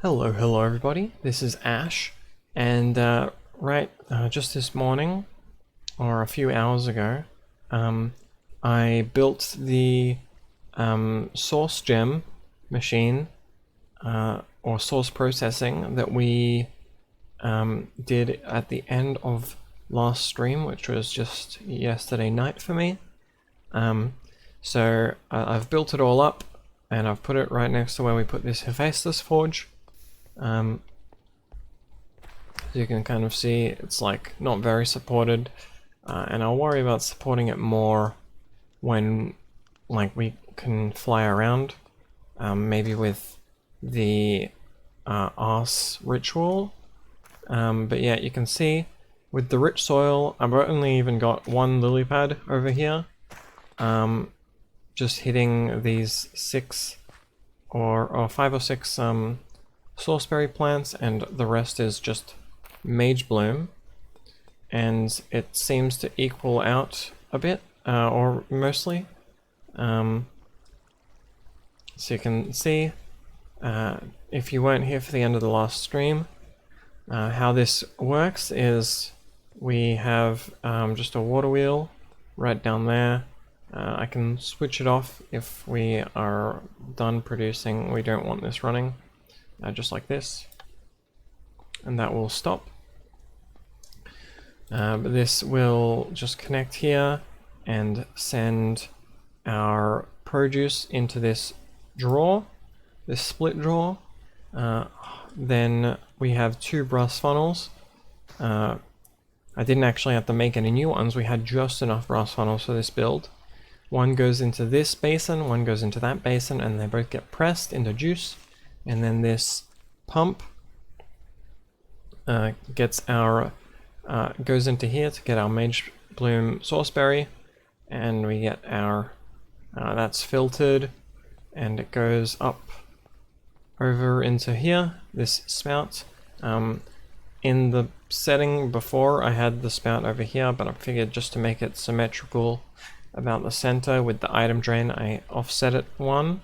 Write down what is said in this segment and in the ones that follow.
Hello everybody, this is Ash, and just this morning, or a few hours ago, I built the source gem machine, or source processing that we did at the end of last stream, which was just yesterday night for me. I've built it all up, and I've put it right next to where we put this Hephaestus forge. As you can kind of see, it's like not very supported, and I'll worry about supporting it more when we can fly around, maybe with the Arse ritual. But yeah, you can see with the rich soil, I've only even got one lily pad over here, just hitting these 6 or 5 or 6 sourceberry plants, and the rest is just mage bloom, and it seems to equal out a bit, or mostly. So you can see, if you weren't here for the end of the last stream, how this works is we have just a water wheel right down there. I can switch it off if we are done producing. We don't want this running. Just like this, and that will stop. But this will just connect here and send our produce into this drawer, this split drawer. Then we have 2 brass funnels. I didn't actually have to make any new ones, we had just enough brass funnels for this build. One goes into this basin, one goes into that basin, and they both get pressed into juice. And then this pump gets our goes into here to get our Mage Bloom Sourceberry, and we get our that's filtered, and it goes up over into here, this spout. In the setting before, I had the spout over here, but I figured just to make it symmetrical about the center with the item drain, I offset it 1.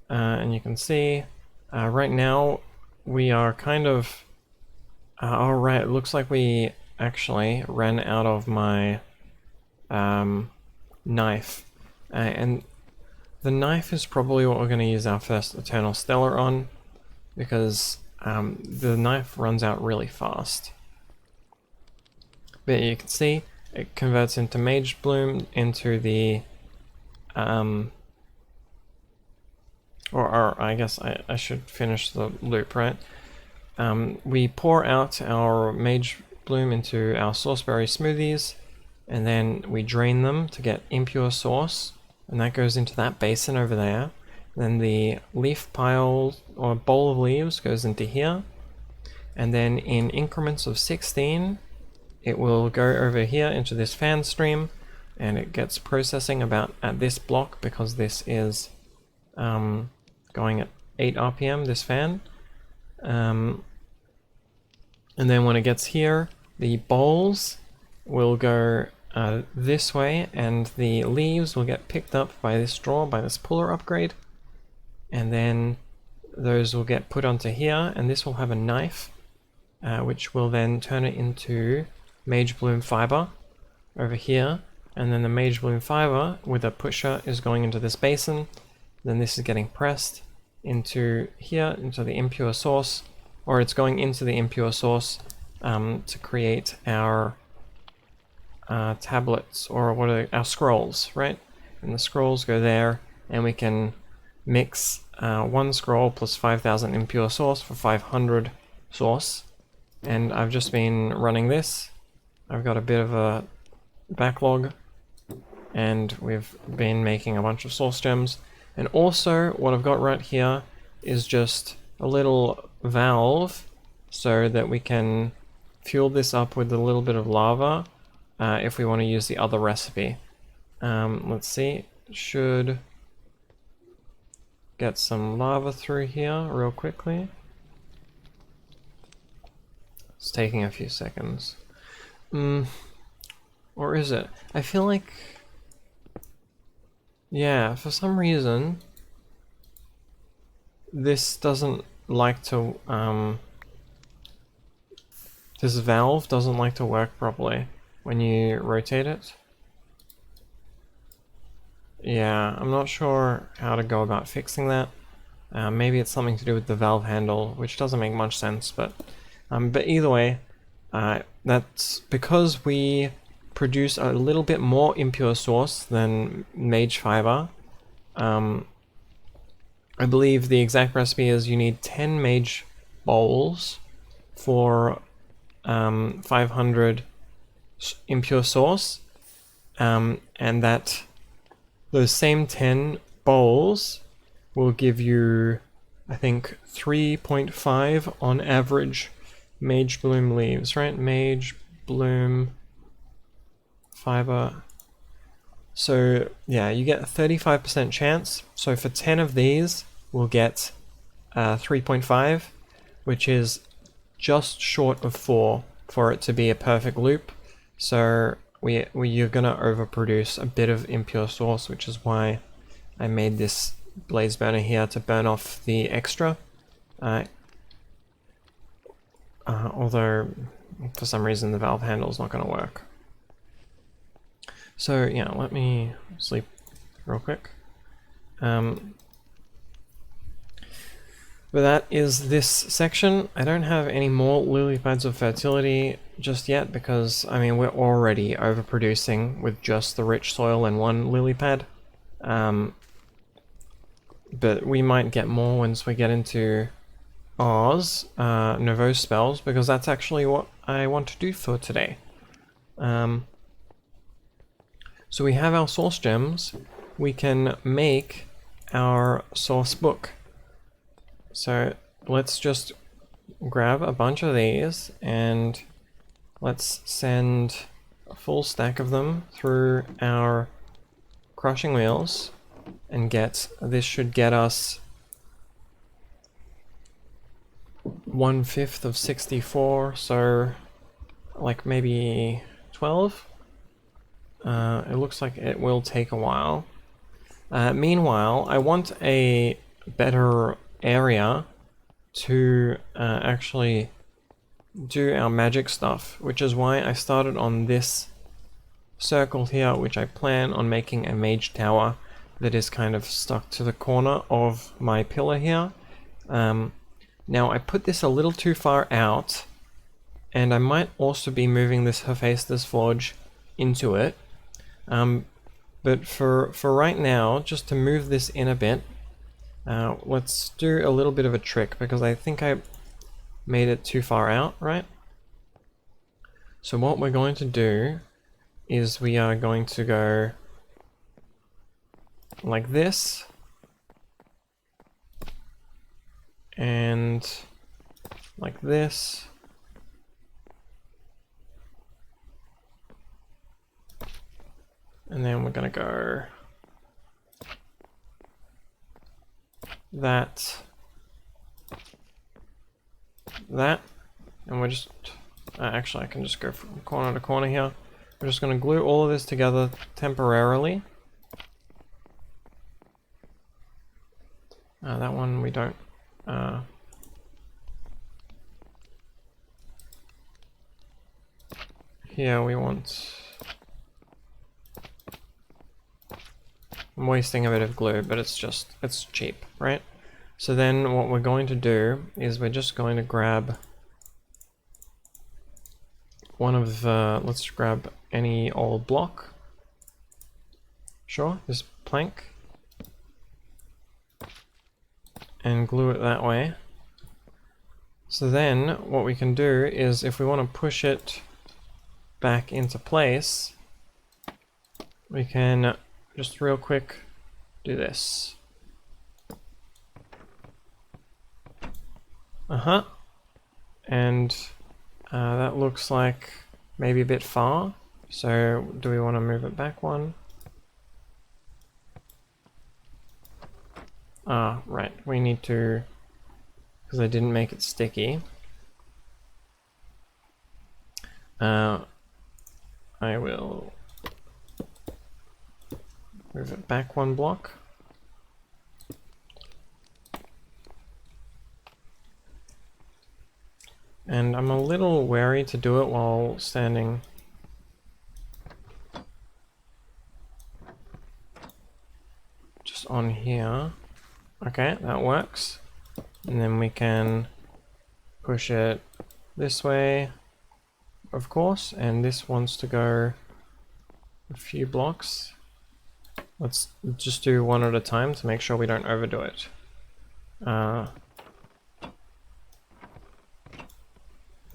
And you can see right now we are kind of alright. It looks like we actually ran out of my knife, and the knife is probably what we're going to use our first Eternal Stellar on, because the knife runs out really fast. But you can see it converts into Mage Bloom into the or I guess I should finish the loop, right? We pour out our Mage Bloom into our Sourceberry smoothies, and then we drain them to get impure source, and that goes into that basin over there. Then the leaf pile, or bowl of leaves, goes into here, and then in increments of 16, it will go over here into this fan stream, and it gets processing about at this block, because this is going at 8 RPM, this fan. And then when it gets here, the bowls will go this way, and the leaves will get picked up by this drawer, by this puller upgrade. And then those will get put onto here, and this will have a knife, which will then turn it into Mage Bloom fiber over here. And then the Mage Bloom fiber with a pusher is going into this basin. Then this is getting pressed into here, into the impure source, or it's going into the impure source to create our tablets, or what are our scrolls, right? And the scrolls go there, and we can mix 1 scroll plus 5,000 impure source for 500 source. And I've just been running this. I've got a bit of a backlog, and we've been making a bunch of source gems. And also, what I've got right here is just a little valve so that we can fuel this up with a little bit of lava if we want to use the other recipe. Let's see, should get some lava through here real quickly. It's taking a few seconds. Or is it? I feel like, yeah, for some reason this doesn't like to, this valve doesn't like to work properly when you rotate it. Yeah, I'm not sure how to go about fixing that. Maybe it's something to do with the valve handle, which doesn't make much sense, but either way, that's because we produce a little bit more impure source than mage fiber. I believe the exact recipe is you need 10 mage bowls for 500 impure source, and that those same 10 bowls will give you, I think, 3.5 on average mage bloom leaves, right? Mage bloom fiber. So yeah, you get a 35% chance. So for 10 of these, we'll get 3.5, which is just short of 4 for it to be a perfect loop. So you're gonna overproduce a bit of impure source, which is why I made this blaze burner here to burn off the extra. Although for some reason the valve handle is not going to work. So yeah, let me sleep real quick. But that is this section. I don't have any more lily pads of fertility just yet because, I mean, we're already overproducing with just the rich soil and one lily pad. But we might get more once we get into Oz, Nouveau spells, because that's actually what I want to do for today. So we have our source gems. We can make our source book. So let's just grab a bunch of these and let's send a full stack of them through our crushing wheels and this should get us 1/5 of 64, so like maybe 12. It looks like it will take a while. Meanwhile, I want a better area to actually do our magic stuff, which is why I started on this circle here, which I plan on making a mage tower that is kind of stuck to the corner of my pillar here. Now I put this a little too far out, and I might also be moving this Hephaestus Forge into it. But for right now, just to move this in a bit, let's do a little bit of a trick, because I think I made it too far out, right? So what we're going to do is we are going to go like this, and like this, and then we're gonna go that, and we're just actually I can just go from corner to corner here. We're just gonna glue all of this together temporarily. That one we don't. Here we want. I'm wasting a bit of glue, but it's cheap, right? So then what we're going to do is we're just going to grab one of, let's grab any old block. Sure, this plank. And glue it that way. So then what we can do is, if we want to push it back into place, we can just real quick do this. And that looks like maybe a bit far. So do we want to move it back one? Right, we need to, because I didn't make it sticky. I will move it back one block. And I'm a little wary to do it while standing just on here. Okay, that works. And then we can push it this way, of course, and this wants to go a few blocks. Let's just do one at a time to make sure we don't overdo it.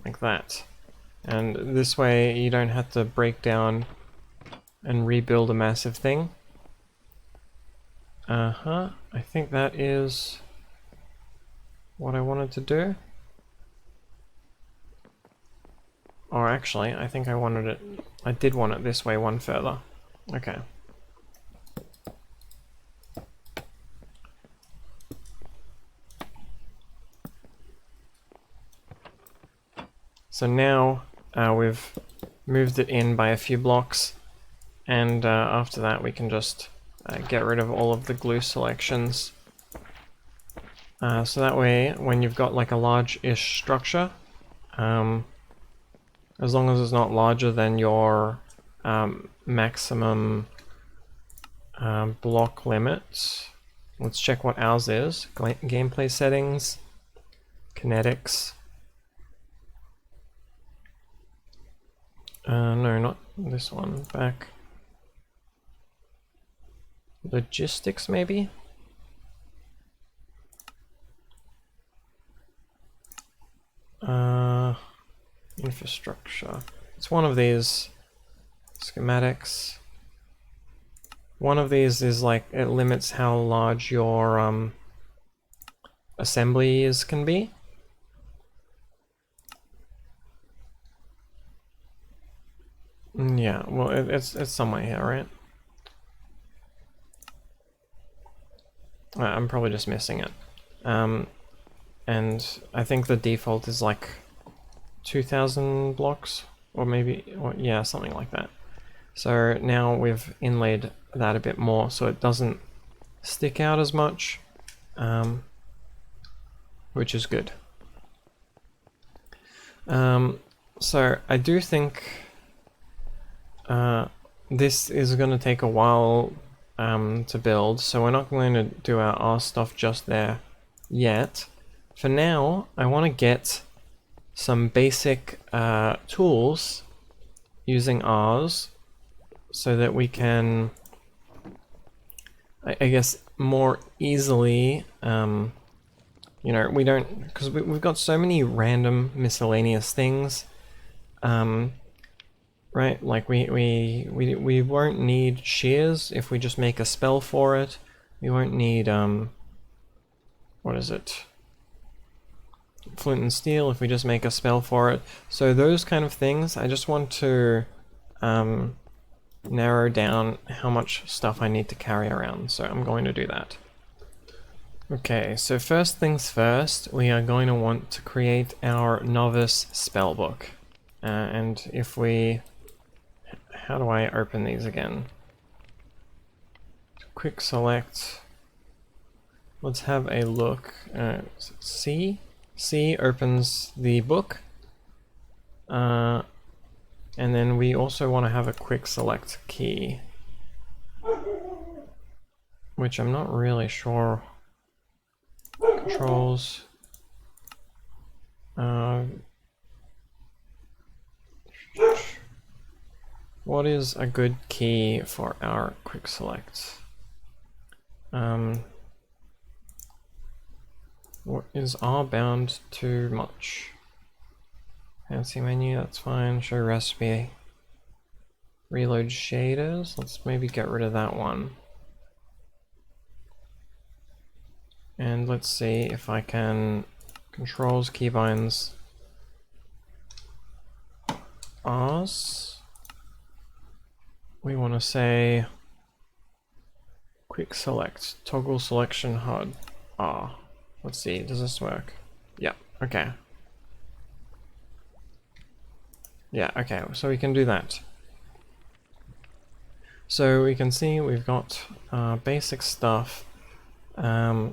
Like that. And this way you don't have to break down and rebuild a massive thing. I think that is what I wanted to do. Or actually, I think I did want it this way one further. Okay. So now we've moved it in by a few blocks, and after that we can just get rid of all of the glue selections. So that way, when you've got like a large-ish structure, as long as it's not larger than your maximum block limit. Let's check what ours is. Gameplay settings, kinetics. No, not this one. Back. Logistics, maybe? Infrastructure. It's one of these. Schematics. One of these is like, it limits how large your assemblies can be. Yeah, well, it's somewhere here, right? I'm probably just missing it. And I think the default is like 2,000 blocks, or maybe, yeah, something like that. So now we've inlaid that a bit more so it doesn't stick out as much, which is good. So I do think this is going to take a while to build, so we're not going to do our stuff just there yet. For now, I want to get some basic tools using ours so that we can, I guess, more easily, you know, we don't, because we've got so many random miscellaneous things, right? Like we won't need shears if we just make a spell for it. We won't need, what is it? Flint and steel if we just make a spell for it. So those kind of things, I just want to narrow down how much stuff I need to carry around, so I'm going to do that. Okay, so first things first, we are going to want to create our novice spellbook. And if we... How do I open these again? Quick select. Let's have a look. C? C opens the book. And then we also want to have a quick select key, which I'm not really sure. Controls. What is a good key for our quick select? What is R bound too much? Fancy menu, that's fine. Show recipe. Reload shaders. Let's maybe get rid of that one. And let's see if I can controls keybinds R's. We want to say quick select, toggle selection HUD R. Let's see, does this work? Yeah, okay. Yeah, okay, so we can do that. So we can see we've got basic stuff. I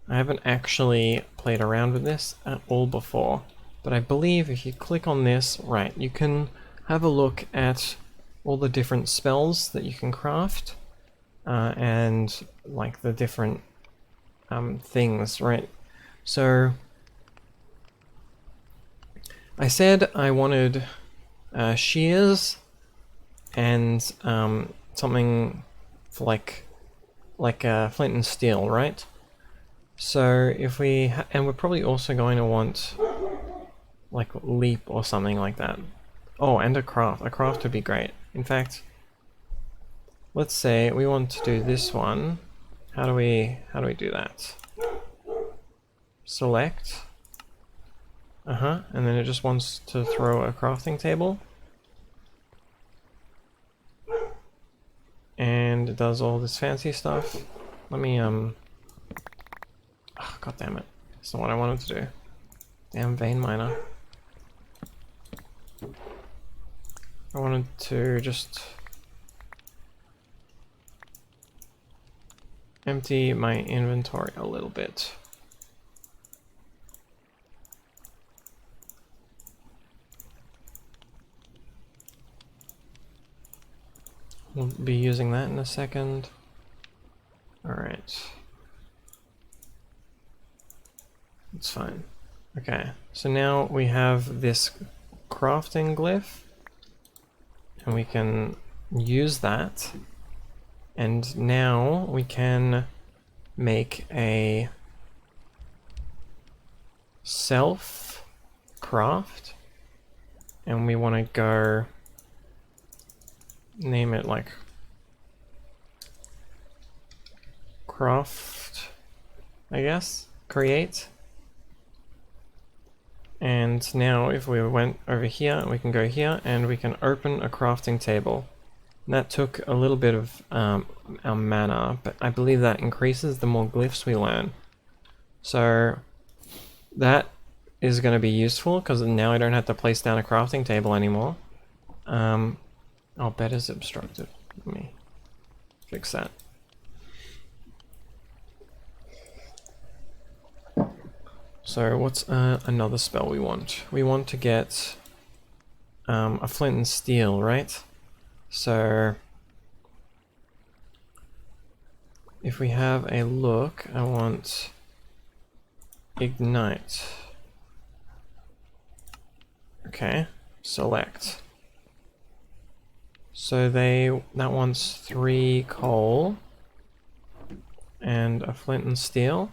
haven't actually played around with this at all before. But I believe if you click on this, right, you can have a look at all the different spells that you can craft, and like the different things, right? So I said I wanted shears and something for like flint and steel, right? So if we and we're probably also going to want like leap or something like that. Oh, and a craft. A craft would be great. In fact, let's say we want to do this one. How do we do that? Select. And then it just wants to throw a crafting table. And it does all this fancy stuff. Let me oh, god damn it. That's not what I wanted to do. Damn vein miner. I wanted to just empty my inventory a little bit. We'll be using that in a second. Alright. It's fine. Okay, so now we have this crafting glyph, and we can use that, and now we can make a self craft, and we want to go name it like craft, I guess, create. And now if we went over here, we can go here and we can open a crafting table. And that took a little bit of our mana, but I believe that increases the more glyphs we learn. So that is going to be useful because now I don't have to place down a crafting table anymore. Oh, bed is obstructed. Let me fix that. So what's another spell we want? We want to get a flint and steel, right? So if we have a look, I want ignite. Okay, select. So that wants 3 coal and a flint and steel.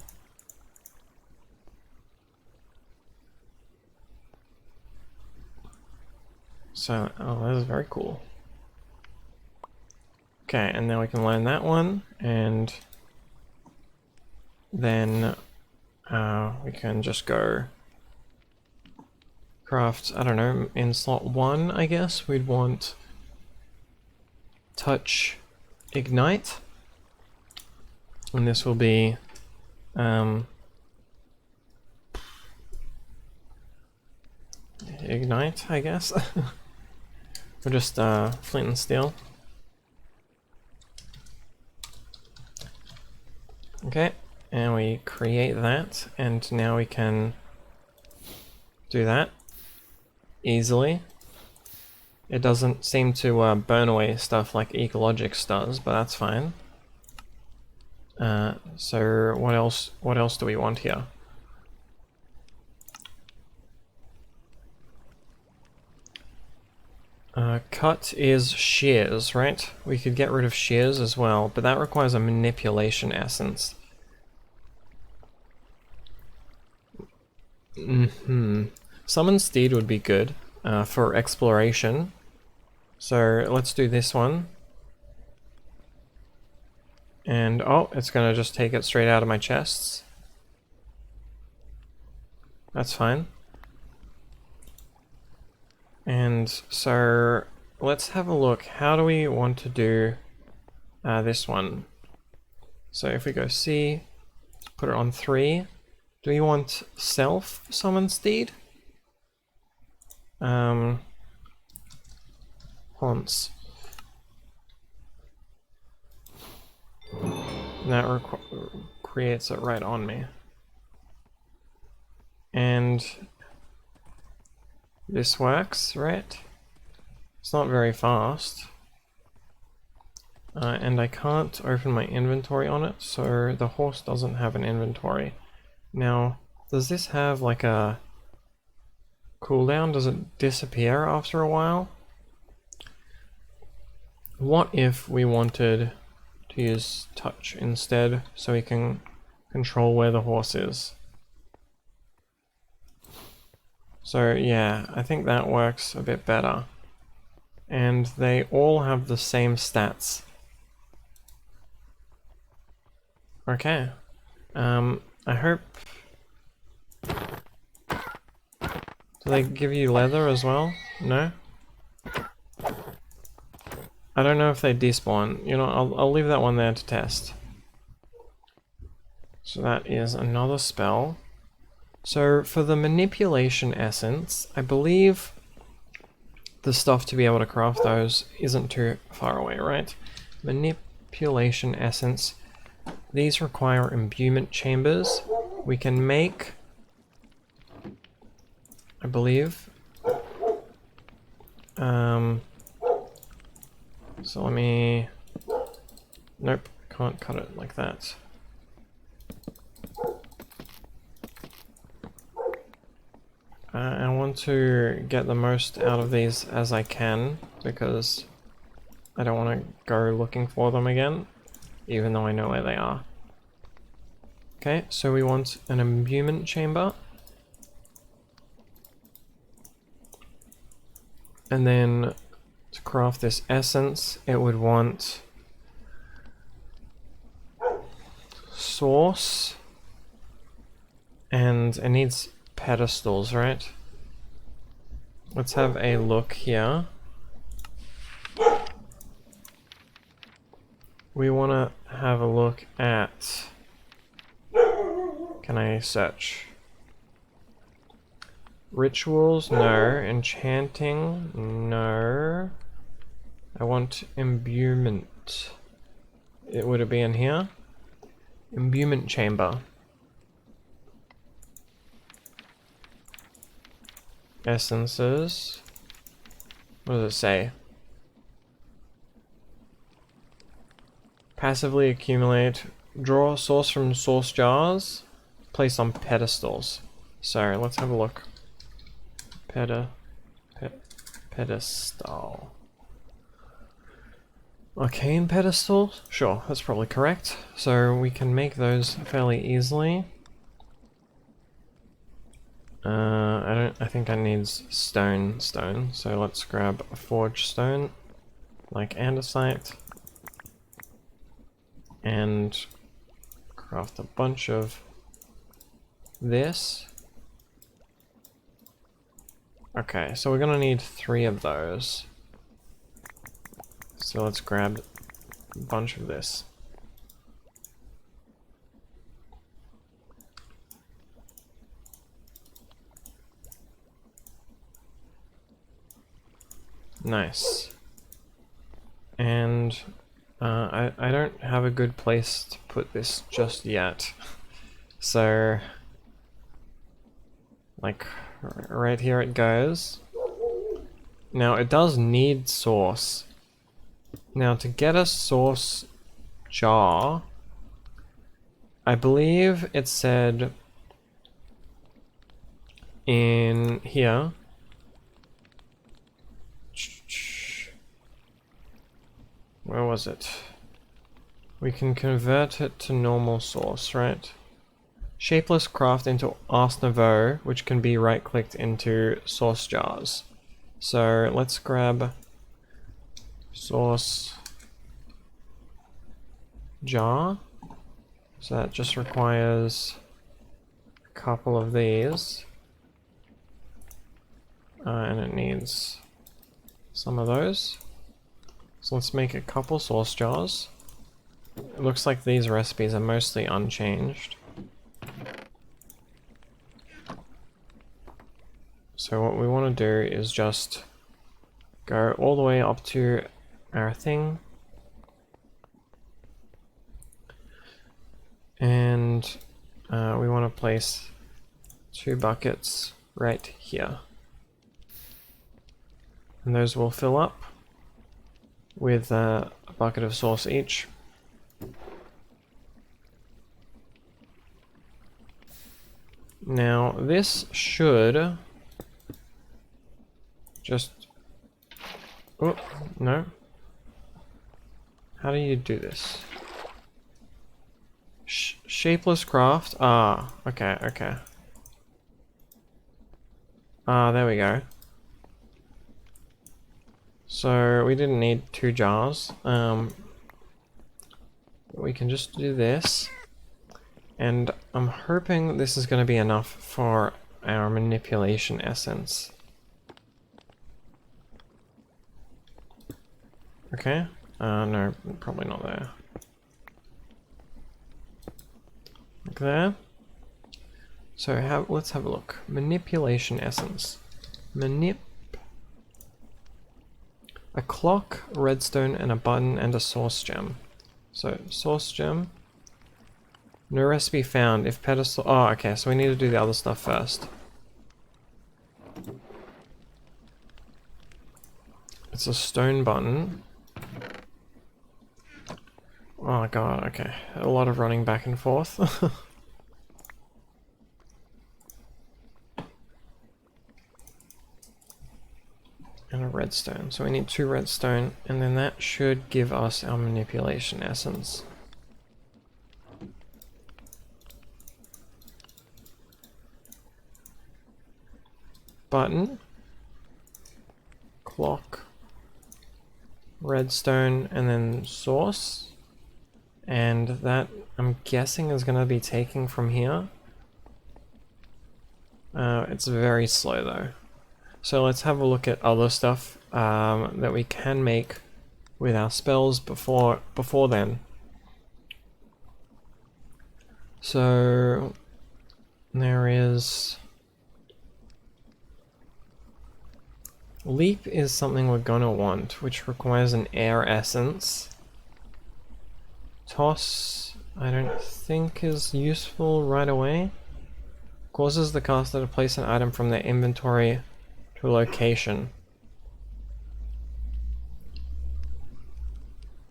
So, oh, that is very cool. Okay, and now we can learn that one, and then we can just go craft, I don't know, in slot 1, I guess, we'd want touch ignite, and this will be ignite, I guess. Or just flint and steel. Okay, and we create that, and now we can do that easily. It doesn't seem to burn away stuff like Ecologics does, but that's fine. So what else do we want here? Cut is shears, right? We could get rid of shears as well, but that requires a manipulation essence. Summon Steed would be good for exploration. So let's do this one. And oh, it's gonna just take it straight out of my chests. That's fine. And so let's have a look. How do we want to do this one? So if we go C, put it on 3. Do we want self summon steed? Haunts. That creates it right on me. And This works, right? It's not very fast. And I can't open my inventory on it, so the horse doesn't have an inventory. Now, does this have like a cooldown? Does it disappear after a while? What if we wanted to use touch instead so we can control where the horse is? So yeah, I think that works a bit better. And they all have the same stats. Okay. I hope... Do they give you leather as well? No? I don't know if they despawn. You know, I'll leave that one there to test. So that is another spell. So for the manipulation essence, I believe the stuff to be able to craft those isn't too far away, right? Manipulation essence. These require imbuement chambers. We can make, I believe. So let me... Nope, can't cut it like that. I want to get the most out of these as I can, because I don't want to go looking for them again, even though I know where they are. Okay, so we want an imbuement chamber. And then to craft this essence, it would want source, and it needs pedestals, right? Let's have a look here. We want to have a look at... Can I search? Rituals? No. Enchanting? No. I want imbuement. Would it be in here? Imbuement chamber. Essences. What does it say? Passively accumulate. Draw source from source jars. Place on pedestals. So let's have a look. Pedestal. Arcane pedestal? Sure, that's probably correct. So we can make those fairly easily. I think I need stone, so let's grab a forge stone, like andesite, and craft a bunch of this. Okay, so we're gonna need 3 of those. So let's grab a bunch of this. Nice. And I don't have a good place to put this just yet. So, like, right here it goes. Now it does need source. Now to get a source jar, I believe it said in here. Where was it? We can convert it to normal source, right? Shapeless craft into Ars Nouveau, which can be right-clicked into source jars. So let's grab source jar. So that just requires a couple of these. And it needs some of those. So let's make a couple source jars. It looks like these recipes are mostly unchanged. So what we want to do is just go all the way up to our thing. And we want to place 2 buckets right here. And those will fill up with a bucket of sauce each. Now this should just... Oh, no. How do you do this? Shapeless craft? Ah, okay, okay. Ah, there we go. So we didn't need 2 jars. We can just do this. And I'm hoping this is going to be enough for our manipulation essence. Okay. No, probably not there. Like there. So let's have a look. Manipulation essence. A clock, redstone, and a button, and a source gem. So, source gem. No recipe found. If pedestal... Oh, okay, so we need to do the other stuff first. It's a stone button. Oh god, okay. A lot of running back and forth. And a redstone. So we need 2 redstone, and then that should give us our manipulation essence. Button, clock, redstone, and then source. And that, I'm guessing, is going to be taking from here. It's very slow though. So let's have a look at other stuff that we can make with our spells before then. So there is... Leap is something we're gonna want, which requires an air essence. Toss, I don't think is useful right away. Causes the caster to place an item from their inventory to a location.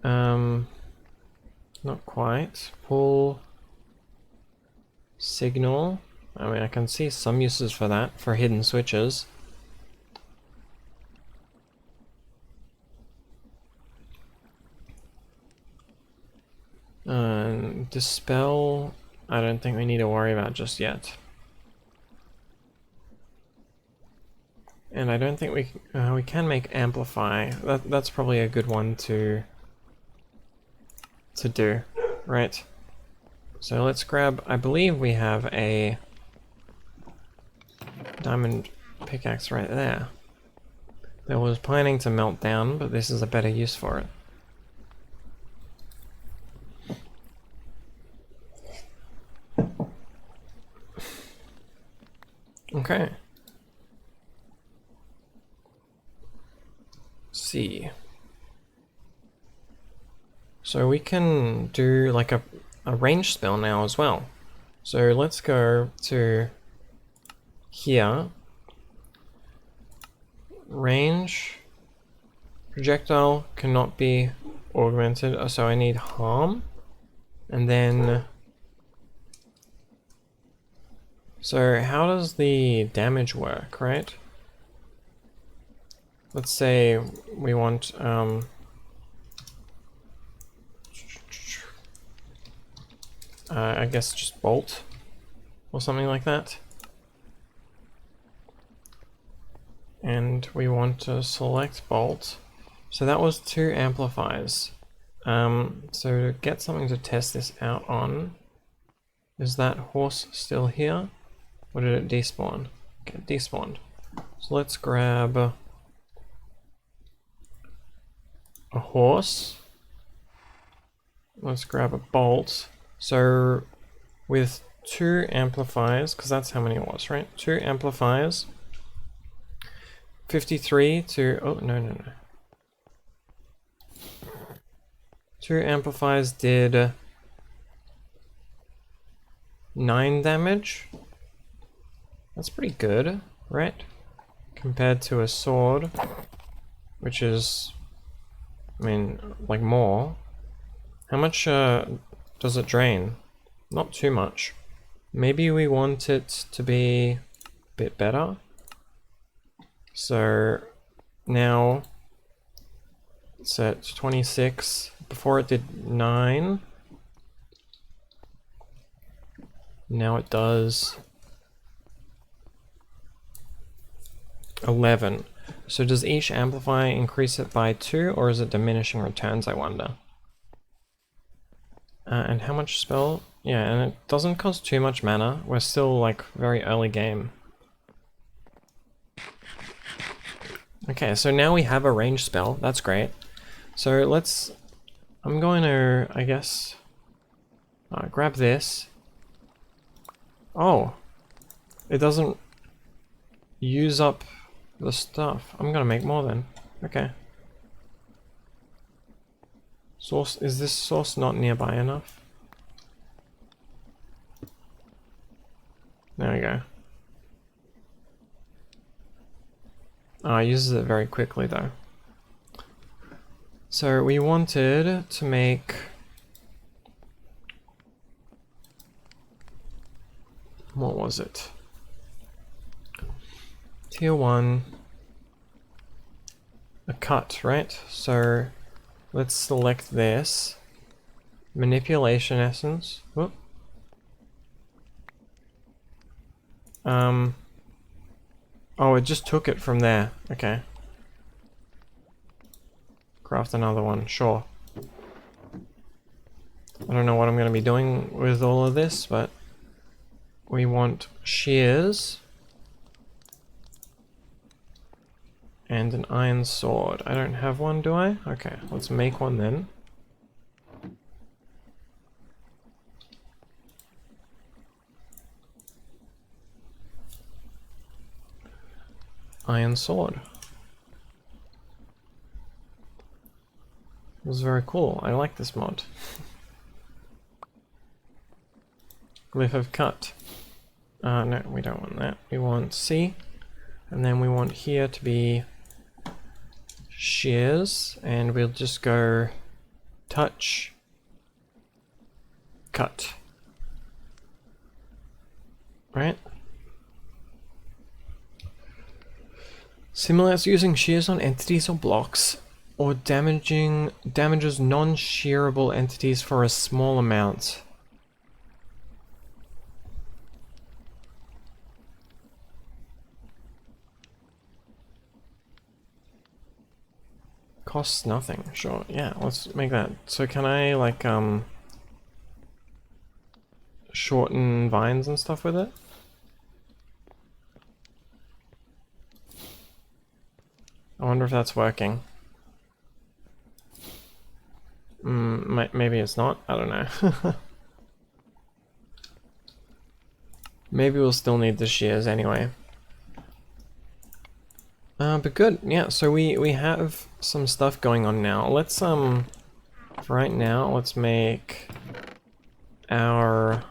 Not quite. Pull. Signal. I mean, I can see some uses for that, for hidden switches. Dispel, I don't think we need to worry about just yet. And I don't think we can make amplify. That's probably a good one to do, right? So let's grab, I believe we have a diamond pickaxe right there. That was planning to melt down, but this is a better use for it. Okay. Let's see. So we can do like a range spell now as well. So let's go to here. Range. Projectile cannot be augmented, so I need harm. And then... So how does the damage work, right? Let's say we want I guess just bolt or something like that. And we want to select bolt. So that was 2 amplifiers. So to get something to test this out on, is that horse still here? Or did it despawn? Okay, it despawned. So let's grab a horse. Let's grab a bolt. So with 2 amplifiers, because that's how many it was, right? 2 amplifiers. 53 to... Oh, no. 2 amplifiers did 9 damage. That's pretty good, right? Compared to a sword, which is, I mean, like more. How much does it drain? Not too much. Maybe we want it to be a bit better. So now it's at 26. Before it did 9. Now it does 11. So does each amplifier increase it by 2, or is it diminishing returns, I wonder? And how much spell? Yeah, and it doesn't cost too much mana. We're still like very early game. Okay, so now we have a ranged spell. That's great. So let's... I'm going to, I guess, grab this. Oh, it doesn't use up the stuff. I'm gonna make more then. Okay. Source, is this source not nearby enough? There we go. Oh, it uses it very quickly though. So we wanted to make... What was it? Tier 1. A cut, right? So let's select this. Manipulation essence. Whoop. Oh, it just took it from there. Okay. Craft another one, sure. I don't know what I'm going to be doing with all of this, but we want shears and an iron sword. I don't have one, do I? Okay, let's make one then. Iron sword. It was very cool. I like this mod. Glyph of cut. No, we don't want that. We want C. And then we want here to be shears. And we'll just go touch, cut. Right? Similar to using shears on entities or blocks, or damages non-shearable entities for a small amount. Costs nothing. Sure, yeah, let's make that. So can I like shorten vines and stuff with it? I wonder if that's working. Maybe it's not. I don't know. Maybe we'll still need the shears anyway. But good. Yeah. So we have some stuff going on now. Let's for right now, let's make our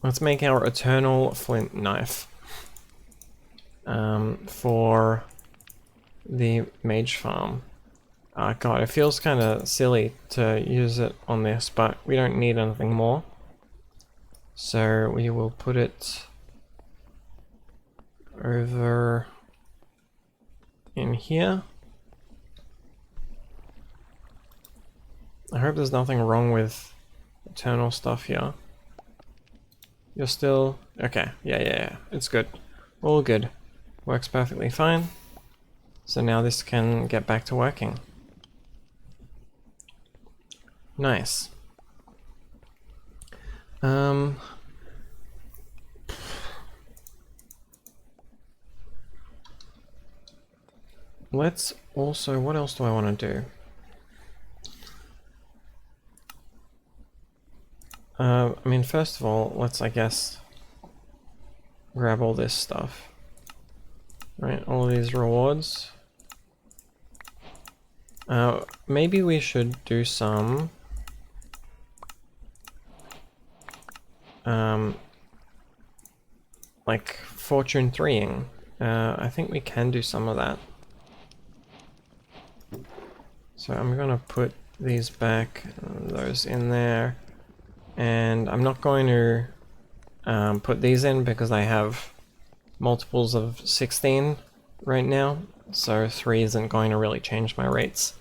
eternal flint knife. For the mage farm. God, it feels kind of silly to use it on this, but we don't need anything more. So we will put it over in here. I hope there's nothing wrong with eternal stuff here. You're still... Okay, yeah, it's good. All good. Works perfectly fine. So now this can get back to working. Nice. Let's also, what else do I want to do? I mean, first of all, let's, I guess, grab all this stuff. Right, all these rewards. Maybe we should do some like fortune 3ing I think we can do some of that. So I'm gonna put these back, those in there, and I'm not going to put these in because I have multiples of 16 right now, so 3 isn't going to really change my rates.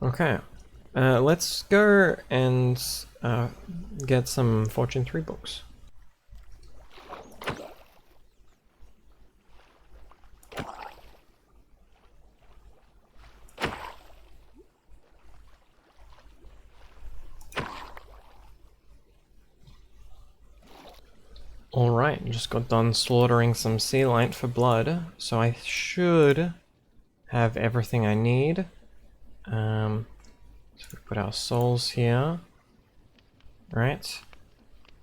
Okay, let's go and get some Fortune 3 books. Alright, just got done slaughtering some sea light for blood, so I should have everything I need. So we put our souls here, right?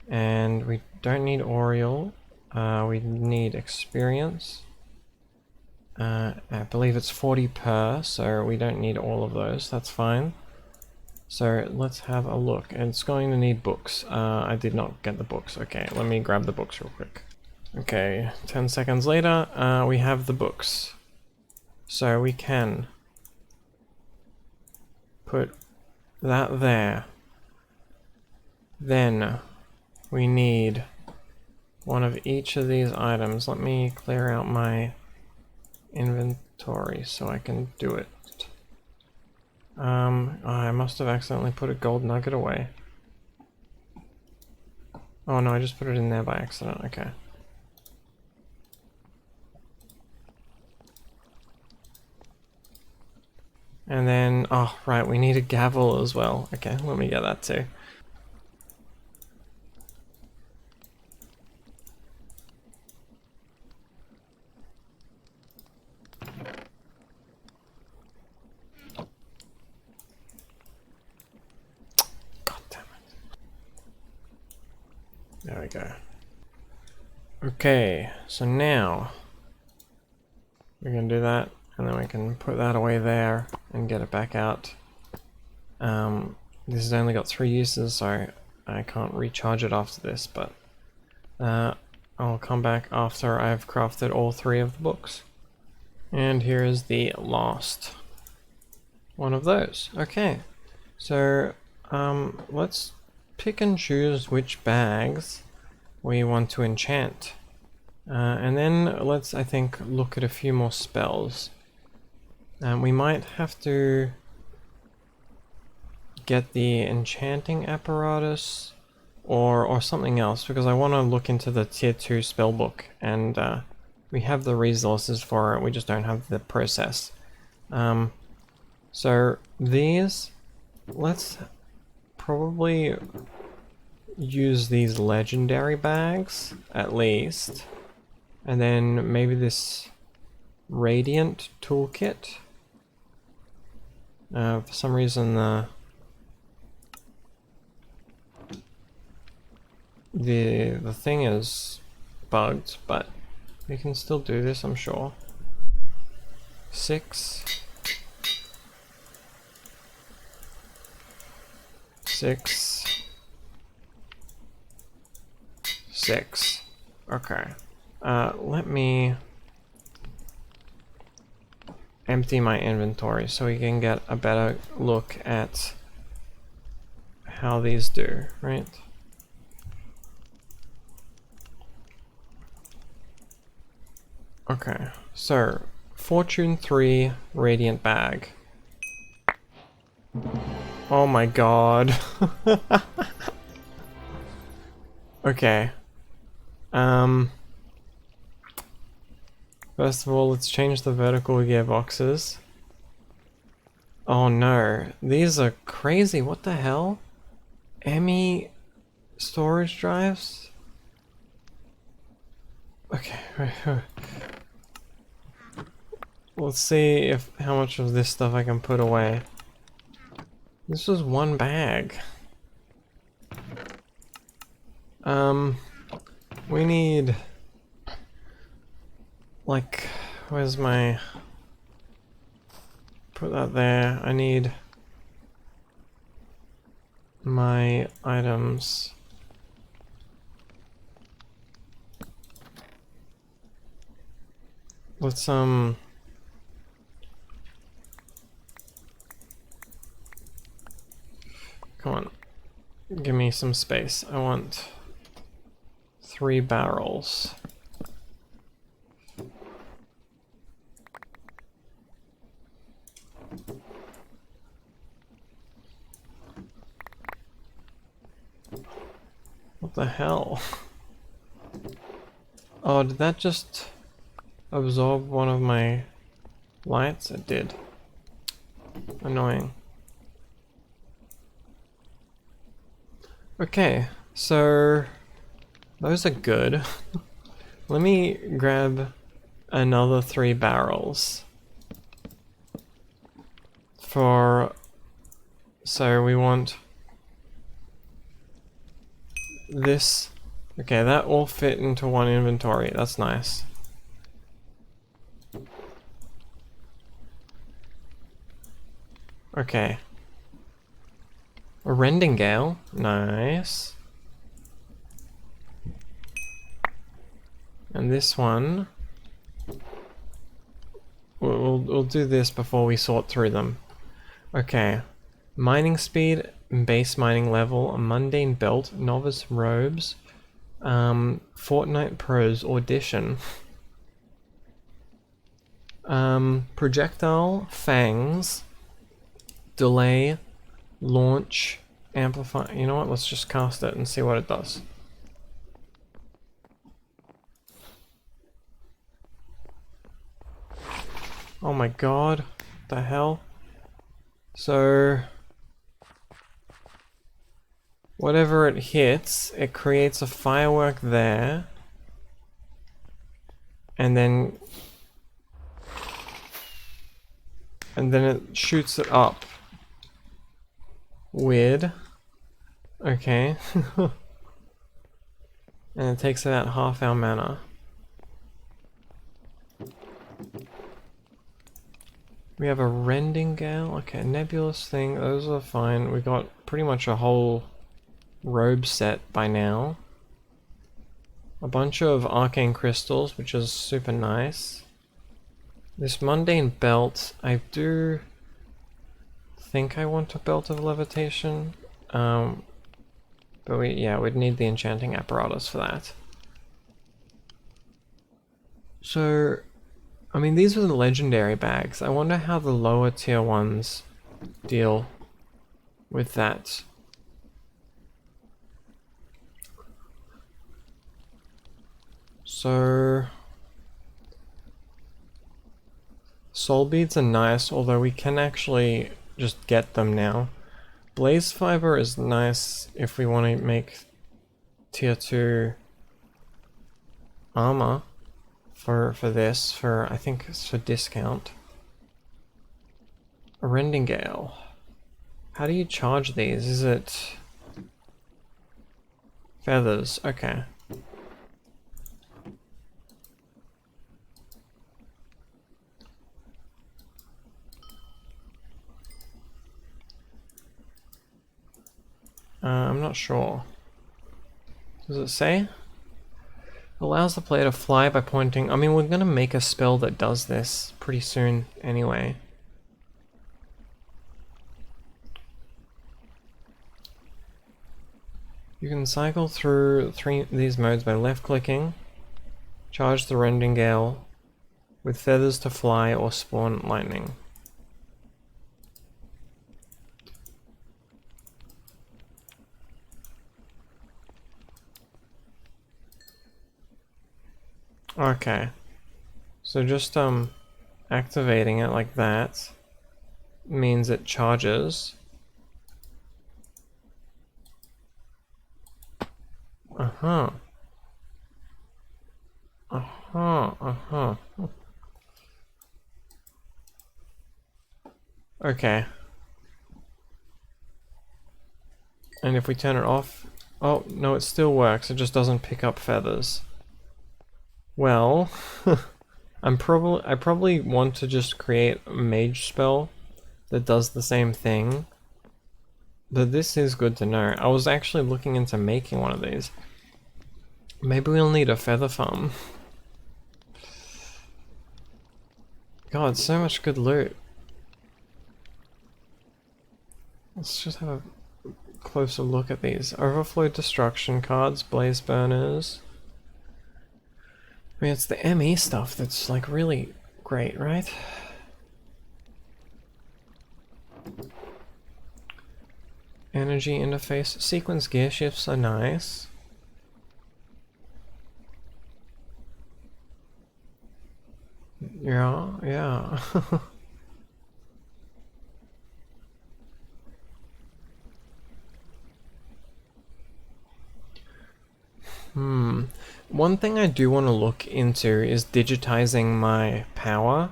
And we don't need Oriole, we need experience. I believe it's 40 per, so we don't need all of those, that's fine. So let's have a look. It's going to need books. I did not get the books. Okay, let me grab the books real quick. Okay, 10 seconds later, we have the books. So we can put that there. Then we need one of each of these items. Let me clear out my inventory so I can do it. I must have accidentally put a gold nugget away. Oh no, I just put it in there by accident, okay. And then, oh right, we need a gavel as well. Okay, let me get that too. There we go. Okay, so now we can do that, and then we can put that away there and get it back out. This has only got 3 uses, so I can't recharge it after this, but I'll come back after I've crafted all 3 of the books. And here is the last one of those. Okay, so let's pick and choose which bags we want to enchant. And then let's, I think, look at a few more spells. We might have to get the enchanting apparatus or something else, because I want to look into the tier 2 spellbook, and we have the resources for it, we just don't have the process. So these, let's probably use these legendary bags at least, and then maybe this radiant toolkit. For some reason the thing is bugged, but we can still do this, I'm sure. 6 6 6. Okay. Let me empty my inventory so we can get a better look at how these do, right? Okay, so Fortune 3 Radiant Bag. Oh my god. Okay. First of all, let's change the vertical gearboxes. Oh no, these are crazy, what the hell? ME storage drives? Okay, let's see how much of this stuff I can put away. This was 1 bag. We need, like, where's my, put that there. I need my items. Let's come on. Give me some space. I want 3 barrels. What the hell? Oh, did that just absorb one of my lights? It did. Annoying. Okay, so those are good. Let me grab another 3 barrels for, so we want this. Okay, that all fit into one inventory. That's nice. Okay. A rending gale. Nice. And this one, we'll do this before we sort through them. Okay. Mining speed, base mining level, a mundane belt, novice robes, Fortnite Pros audition. Projectile, fangs, delay, launch, amplify. You know what? Let's just cast it and see what it does. Oh my god. What the hell? So whatever it hits, it creates a firework there. And then it shoots it up. Weird. Okay. And it takes about half our mana. We have a rending gale. Okay, nebulous thing. Those are fine. We got pretty much a whole robe set by now. A bunch of arcane crystals, which is super nice. This mundane belt, I do think I want a belt of levitation. But we'd need the enchanting apparatus for that. So, I mean, these are the legendary bags. I wonder how the lower tier ones deal with that. So, soul beads are nice, although we can actually just get them now. Blaze fiber is nice if we want to make tier 2 armor for this, I think it's for discount. A rending gale. How do you charge these? Is it feathers? Okay. I'm not sure. Does it say? Allows the player to fly by pointing. I mean, we're gonna make a spell that does this pretty soon anyway. You can cycle through these modes by left clicking, charge the rending gale with feathers to fly, or spawn lightning. Okay, so just activating it like that means it charges. Uh-huh. Okay. And if we turn it off, oh no, it still works, it just doesn't pick up feathers. Well, I probably want to just create a mage spell that does the same thing. But this is good to know. I was actually looking into making one of these. Maybe we'll need a feather farm. God, so much good loot. Let's just have a closer look at these. Overflow destruction cards, blaze burners. I mean, it's the ME stuff that's like really great, right? Energy interface. Sequence gear shifts are nice. Yeah. One thing I do want to look into is digitizing my power.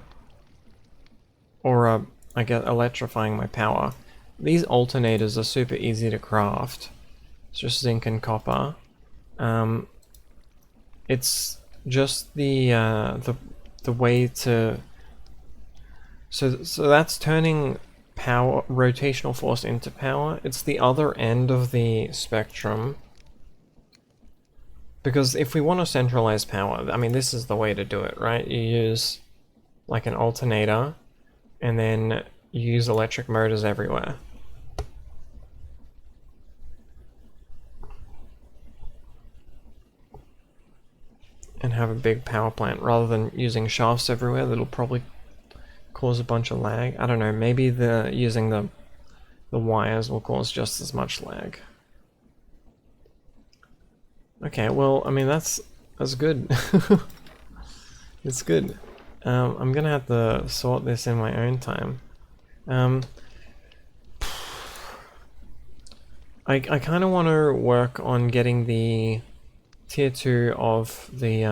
Or, I guess, electrifying my power. These alternators are super easy to craft. It's just zinc and copper. It's just the way to... So that's turning power, rotational force into power. It's the other end of the spectrum. Because if we want to centralize power, I mean, this is the way to do it, right? You use like an alternator, and then you use electric motors everywhere. And have a big power plant, rather than using shafts everywhere that'll probably cause a bunch of lag. I don't know, maybe using the wires will cause just as much lag. Okay, well, I mean, that's good. It's good. I'm gonna have to sort this in my own time. I kind of want to work on getting the tier 2 of the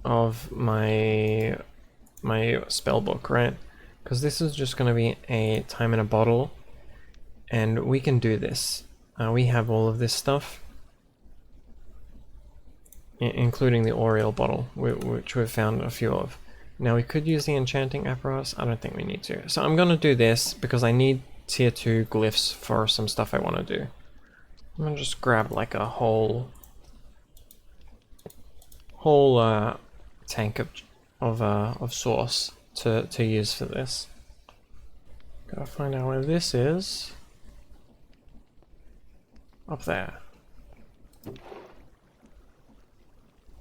of my spell book, right? Because this is just going to be a time in a bottle, and we can do this. We have all of this stuff, including the Oriole bottle, which we've found a few of. Now we could use the enchanting apparatus. I don't think we need to. So I'm going to do this because I need tier 2 glyphs for some stuff I want to do. I'm going to just grab like a whole tank of sauce to use for this. Gotta find out where this is. Up there.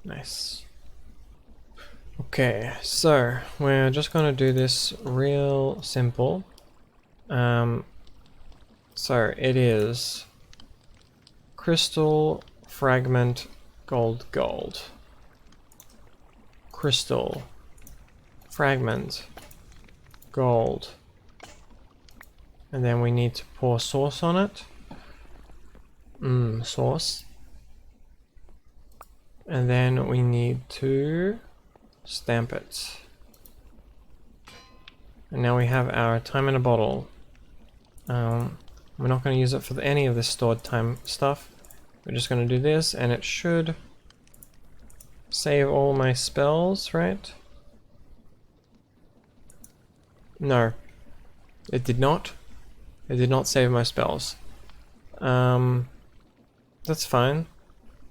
Nice. Okay, so we're just gonna do this real simple. So it is crystal, fragment, gold. Crystal, fragment, gold. And then we need to pour sauce on it. Sauce. And then we need to stamp it. And now we have our time in a bottle. We're not going to use it for any of this stored time stuff. We're just going to do this, and it should save all my spells, right? No, it did not. It did not save my spells. That's fine.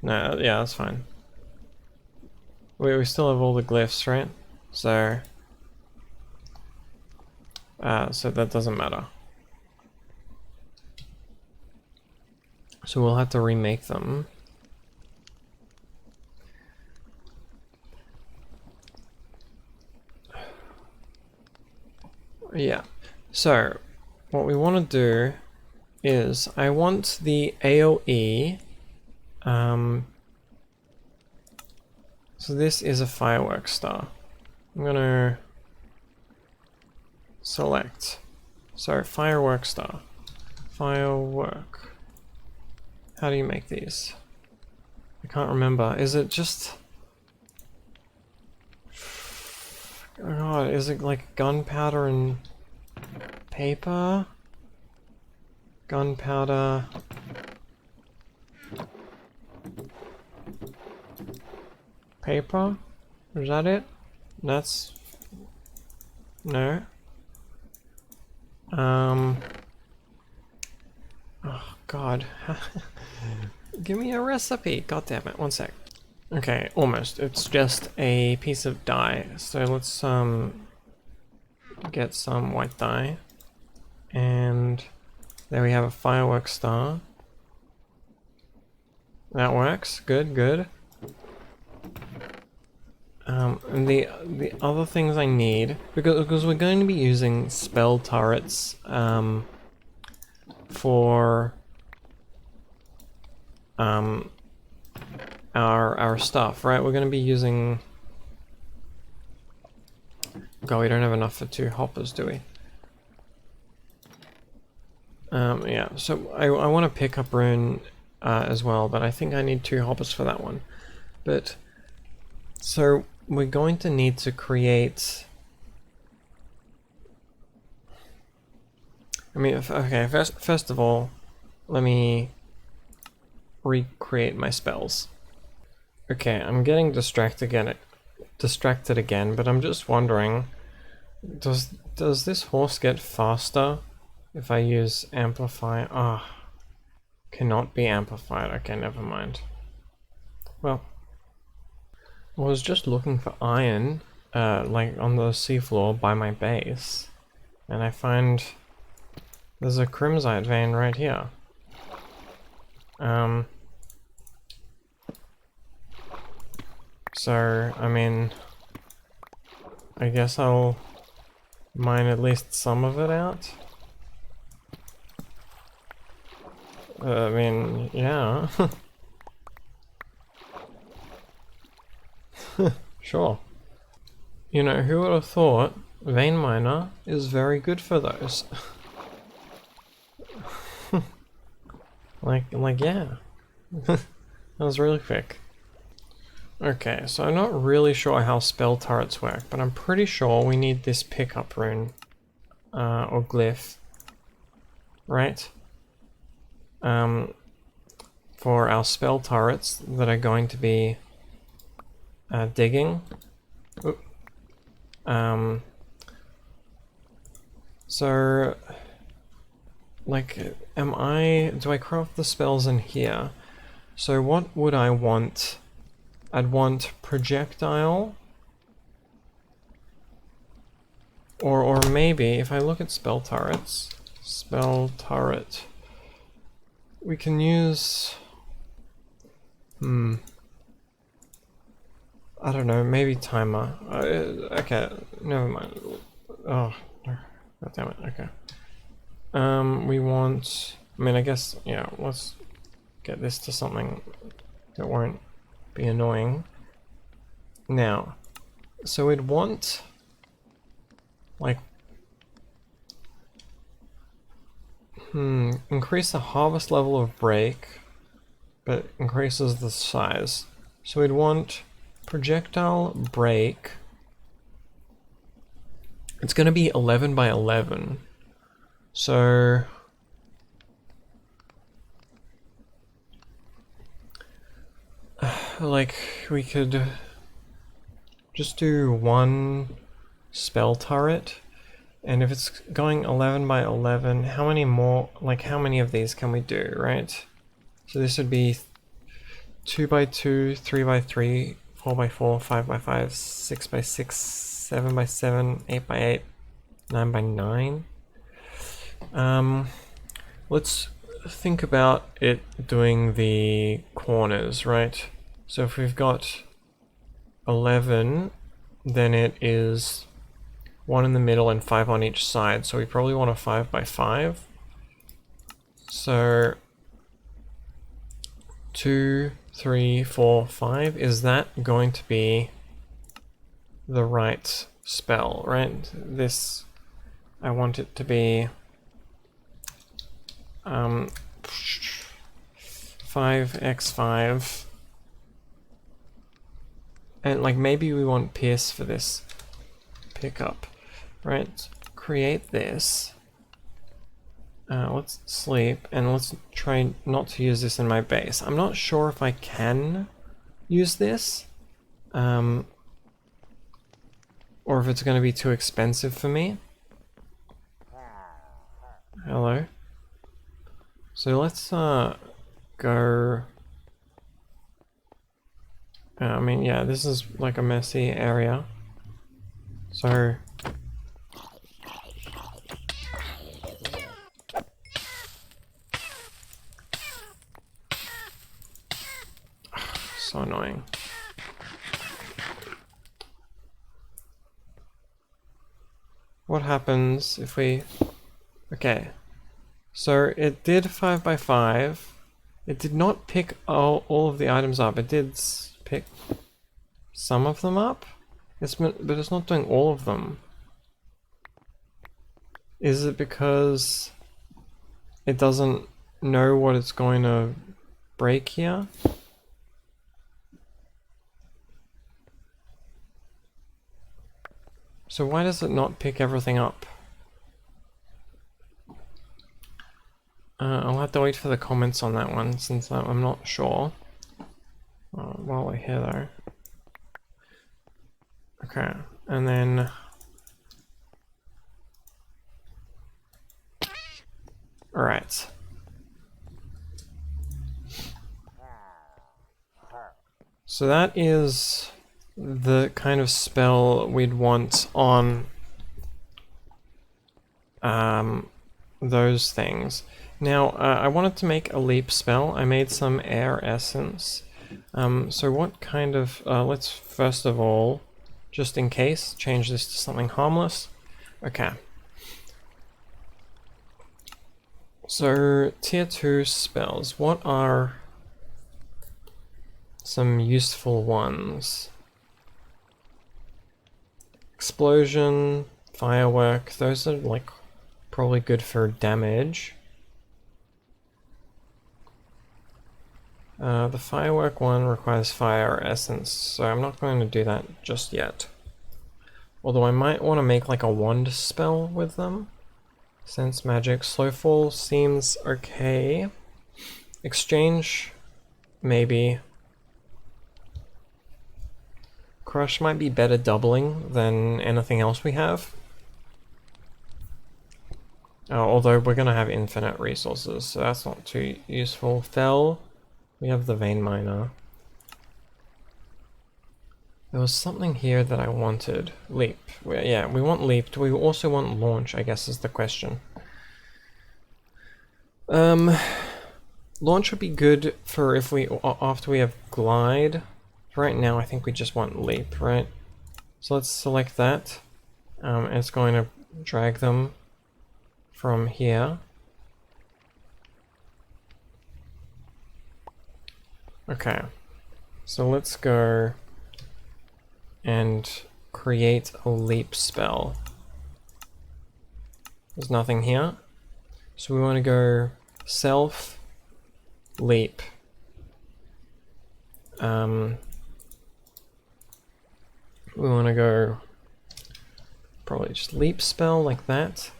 No, yeah, that's fine. We still have all the glyphs, right? So that doesn't matter. So we'll have to remake them. Yeah. So what we want to do is I want the AoE. So this is a firework star. I'm gonna select. So firework star. Firework. How do you make these? I can't remember. Is it just... Oh god, is it like gunpowder and paper? Gunpowder... paper? Is that it? That's... no. Oh god. Give me a recipe. God damn it. One sec. Okay, almost. It's just a piece of dye. So let's get some white dye. And there we have a fireworks star. That works. Good, good. And the other things I need, because we're going to be using spell turrets for our stuff, right? We're going to be using. God, we don't have enough for 2 hoppers, do we? Yeah. So I want to pick up rune as well, but I think I need 2 hoppers for that one. But so we're going to need to create. I mean, okay. First of all, let me recreate my spells. Okay, I'm getting distracted again, but I'm just wondering, does this horse get faster if I use amplify? Ah, oh, cannot be amplified. Okay, never mind. Well, I was just looking for iron, like on the seafloor by my base, and I find there's a crimsite vein right here. So, I mean, I guess I'll mine at least some of it out. I mean, yeah. Sure. You know, who would have thought vein miner is very good for those? like, yeah. That was really quick. Okay, so I'm not really sure how spell turrets work, but I'm pretty sure we need this pickup rune, or glyph, right? For our spell turrets that are going to be digging. Oop. So, like, do I craft the spells in here? So what would I want? I'd want projectile, or maybe if I look at spell turrets, spell turret, we can use, I don't know, maybe timer. Okay, never mind. Oh, God damn it, okay. We want, I mean, I guess, yeah, let's get this to something that won't be annoying. Now, so we'd want, like, increase the harvest level of break, but increases the size. So we'd want projectile break. It's going to be 11 by 11. So like we could just do 1 spell turret, and if it's going 11 by 11, how many more, like how many of these can we do, right? So this would be 2 by 2, 3 by 3, 4 by 4, 5 by 5, 6 by 6, 7 by 7, 8 by 8, 9 by 9. Let's think about it doing the corners, right? So if we've got 11, then it is 1 in the middle and 5 on each side. So we probably want a 5 by 5. So 2, 3, 4, 5. Is that going to be the right spell, right? This, I want it to be 5x5, and like maybe we want pierce for this pickup, right? Create this. Let's sleep, and let's try not to use this in my base. I'm not sure if I can use this, or if it's going to be too expensive for me. Hello. So let's go I mean, yeah, this is like a messy area. So... so annoying. What happens if we... Okay. So it did 5 by 5. It did not pick all of the items up. It did pick some of them up, but it's not doing all of them. Is it because it doesn't know what it's going to break here? So why does it not pick everything up? I'll have to wait for the comments on that one, since I'm not sure. While we're here though. Okay, and then... Alright. So that is the kind of spell we'd want on those things. Now, I wanted to make a leap spell. I made some air essence. So what kind of... let's first of all, just in case, change this to something harmless. Okay. So, tier 2 spells. What are some useful ones? Explosion, firework, those are like probably good for damage. The firework one requires fire essence, so I'm not going to do that just yet. Although I might want to make like a wand spell with them. Sense magic. Slowfall seems okay. Exchange, maybe. Crush might be better doubling than anything else we have. Although we're going to have infinite resources, so that's not too useful. Fell. We have the vein miner. There was something here that I wanted. Leap. Yeah, we want leap. Do we also want launch, I guess is the question. Launch would be good for if we, after we have glide. Right now I think we just want leap, right? So let's select that. And it's going to drag them from here. Okay. So let's go and create a leap spell. There's nothing here. So we want to go self leap. We want to go probably just leap spell like that.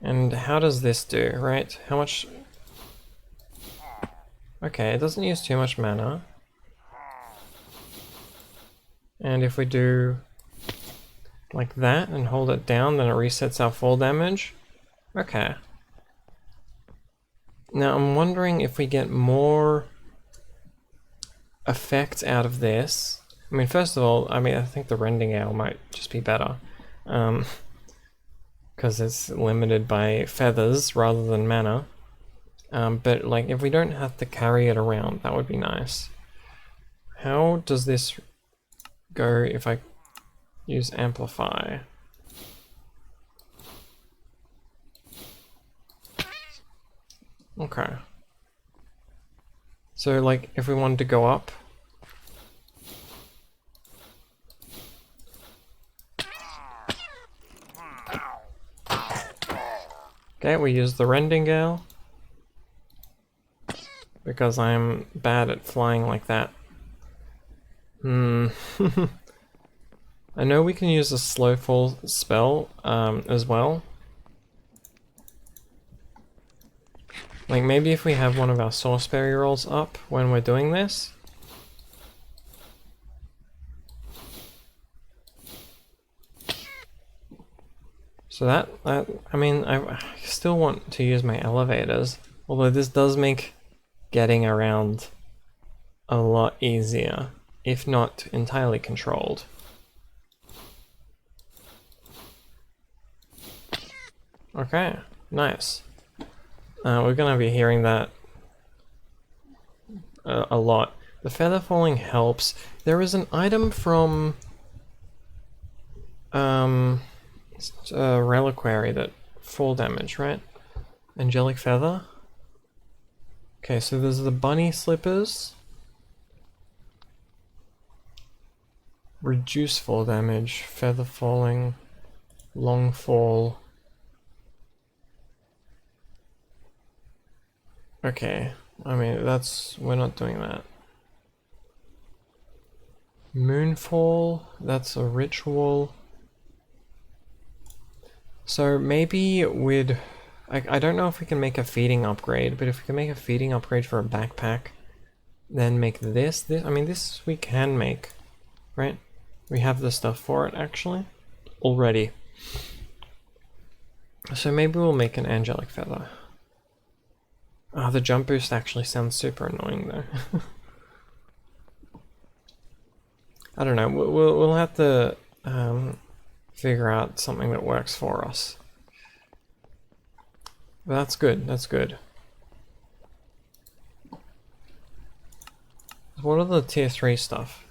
And how does this do, right? How much? Okay, it doesn't use too much mana. And if we do like that and hold it down, then it resets our fall damage. Okay. Now I'm wondering if we get more effect out of this. I mean, first of all, I think the rending ale might just be better. Because it's limited by feathers rather than mana. But like, if we don't have to carry it around, that would be nice. How does this go if I use amplify? Okay. So like, if we wanted to go up, okay, we use the rending gale because I'm bad at flying like that. I know we can use a slow fall spell as well. Like maybe if we have one of our sorcery rolls up when we're doing this. So that I mean, I still want to use my elevators, although this does make getting around a lot easier, if not entirely controlled. Okay, nice. We're gonna be hearing that a lot. The feather falling helps. There is an item from reliquary that fall damage, right? Angelic feather. Okay, so there's the bunny slippers. Reduce fall damage, feather falling, long fall. Okay, I mean, we're not doing that. Moonfall, that's a ritual. So maybe I don't know if we can make a feeding upgrade, but if we can make a feeding upgrade for a backpack, then make this, I mean, this we can make, right? We have the stuff for it, actually, already. So maybe we'll make an angelic feather. Oh, the jump boost actually sounds super annoying, though. I don't know, we'll have to figure out something that works for us. But that's good, that's good. What are the tier 3 stuff?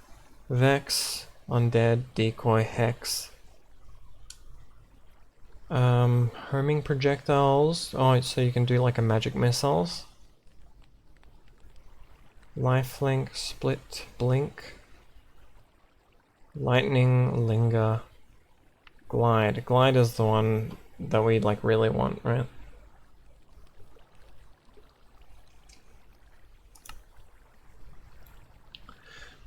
Vex, Undead, Decoy, Hex. Homing projectiles. Oh, so you can do like a magic missiles. Lifelink, Split, Blink. Lightning, Linger. Glide. Glide is the one that we like really want, right?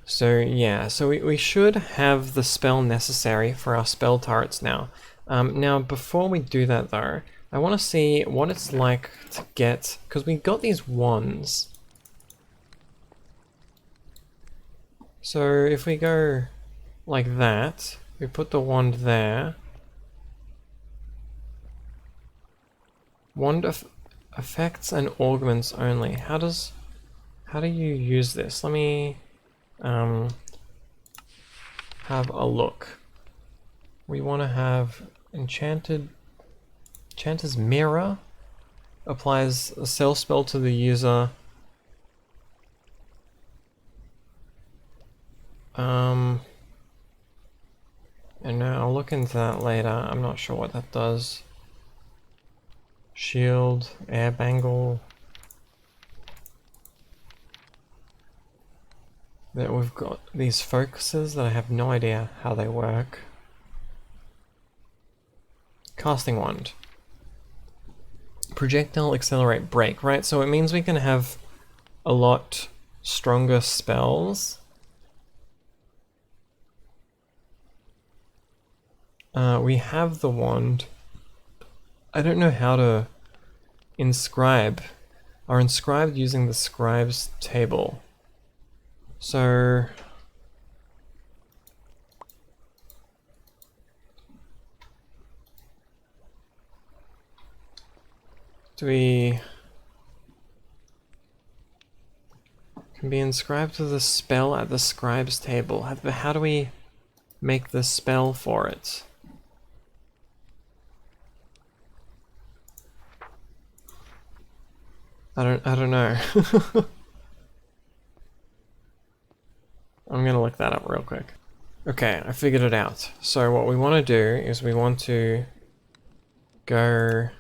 So yeah, so we should have the spell necessary for our spell turrets now. Now before we do that though, I want to see what it's like to get, because we got these wands. So if we go like that, we put the wand there. Wand effects and augments only. How do you use this? Let me have a look. We want to have Enchanter's Mirror. Applies a cell spell to the user. And I'll look into that later. I'm not sure what that does. Shield, air bangle. That we've got these focuses that I have no idea how they work. Casting wand. Projectile, accelerate, break, right? So it means we can have a lot stronger spells. We have the wand. I don't know how to inscribe. Are inscribed using the scribe's table. So do we can be inscribed to the spell at the scribe's table? How do we make the spell for it? I don't know. I'm gonna look that up real quick. Okay, I figured it out. So what we want to do is we want to go...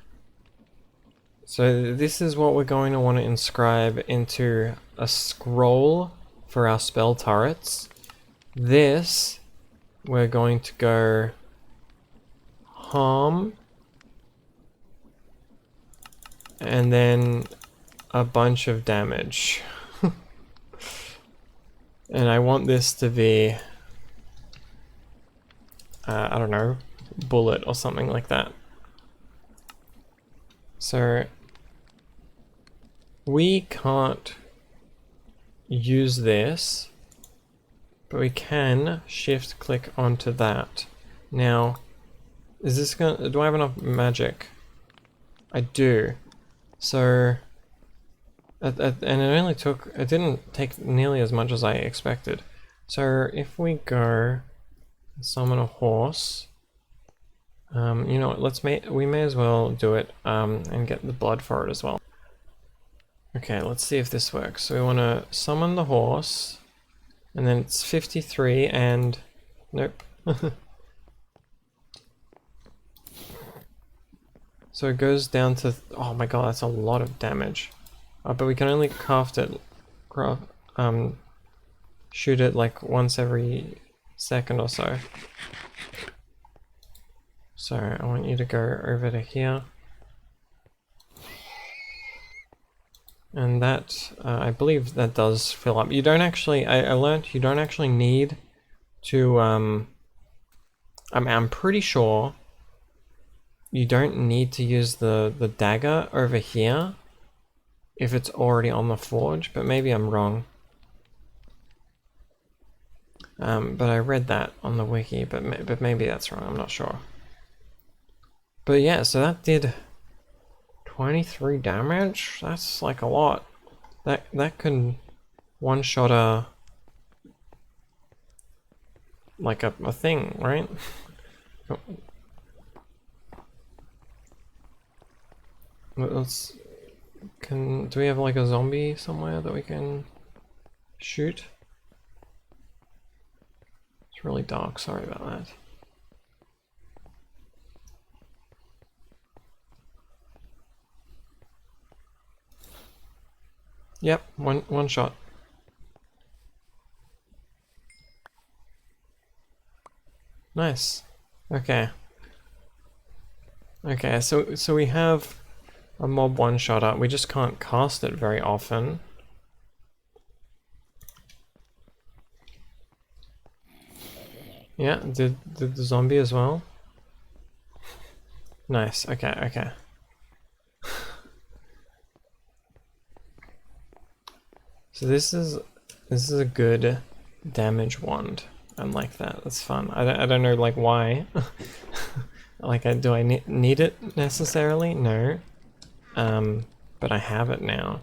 So this is what we're going to want to inscribe into a scroll for our spell turrets. This, we're going to go harm, and then a bunch of damage. And I want this to be, I don't know, bullet or something like that. So we can't use this, but we can shift click onto that. Now, is this gonna, do I have enough magic? I do. So And it didn't take nearly as much as I expected. So if we go summon a horse, you know what, we may as well do it, and get the blood for it as well. Okay, let's see if this works. So we want to summon the horse, and then it's 53 and... nope. So it goes down to... oh my god, that's a lot of damage. But we can only shoot it like once every second or so. So I want you to go over to here. And that, I believe that does fill up. You don't actually, I learned you don't actually need to, I'm pretty sure you don't need to use the dagger over here if it's already on the forge, but maybe I'm wrong. But I read that on the wiki, but maybe that's wrong, I'm not sure. But yeah, so that did 23 damage? That's like a lot. That can one-shot a thing, right? Do we have like a zombie somewhere that we can shoot? It's really dark, sorry about that. Yep, one shot. Nice. Okay. Okay, so we have a mob one-shotter. We just can't cast it very often. Yeah, did the zombie as well? Nice. Okay, okay. So this is a good damage wand. I like that. That's fun. I don't know like why. Like do I need it necessarily? No. But I have it now.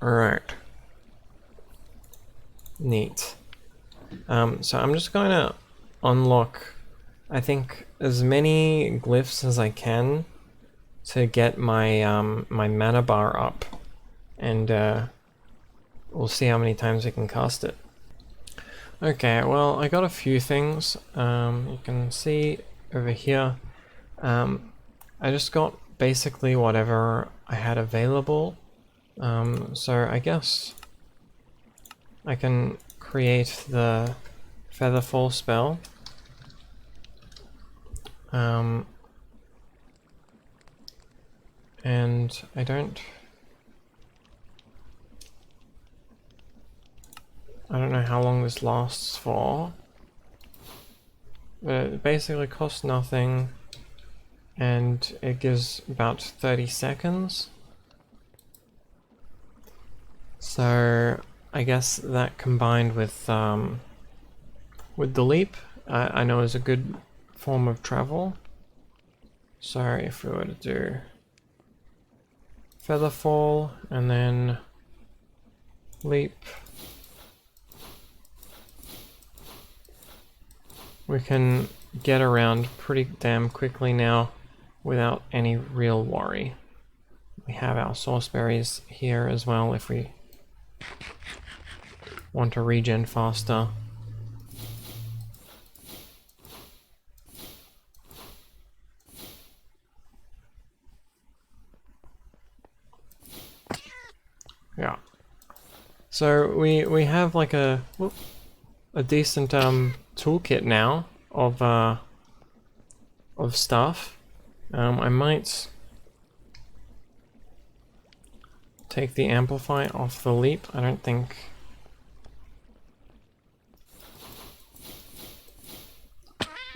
Alright. Neat. So I'm just going to unlock, I think, as many glyphs as I can to get my my mana bar up, and we'll see how many times we can cast it. Okay, well, I got a few things. You can see over here. I just got basically whatever I had available. So I guess I can create the Featherfall spell. And I don't know how long this lasts for, but it basically costs nothing, and it gives about 30 seconds. So I guess that combined with the leap, I know is a good form of travel. So if we were to do Featherfall and then leap, we can get around pretty damn quickly now without any real worry. We have our source berries here as well if we want to regen faster. Yeah. So we have like a decent toolkit now of stuff. I might take the amplify off the leap. I don't think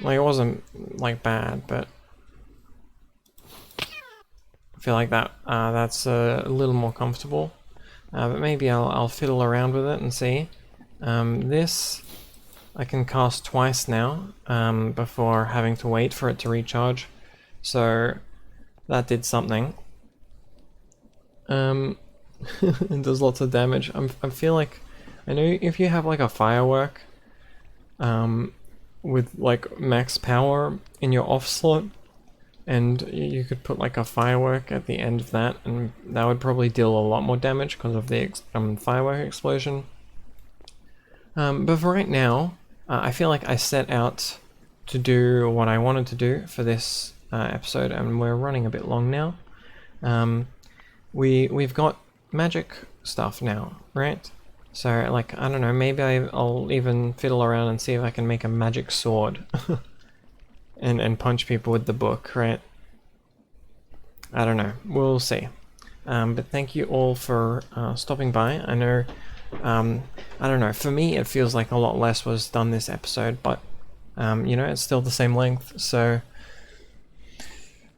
like it wasn't like bad, but I feel like that's a little more comfortable. But maybe I'll fiddle around with it and see. This I can cast twice now before having to wait for it to recharge. So that did something. It does lots of damage. I feel like, I know if you have like a firework with like max power in your off slot, and you could put like a firework at the end of that, and that would probably deal a lot more damage because of the firework explosion. But for right now, I feel like I set out to do what I wanted to do for this episode, and we're running a bit long now. We've got magic stuff now, right? So like, I don't know, maybe I'll even fiddle around and see if I can make a magic sword and punch people with the book, right? I don't know, we'll see. But thank you all for stopping by. I know, I don't know, for me it feels like a lot less was done this episode, but you know, it's still the same length, so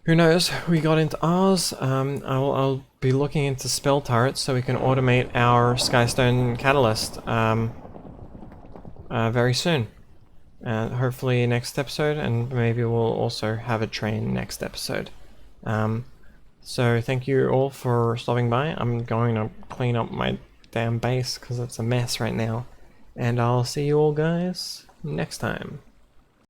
who knows. We got into ours. I'll be looking into spell turrets so we can automate our Skystone Catalyst very soon. Hopefully next episode, and maybe we'll also have a train next episode. So thank you all for stopping by. I'm going to clean up my damn base because it's a mess right now. And I'll see you all guys next time.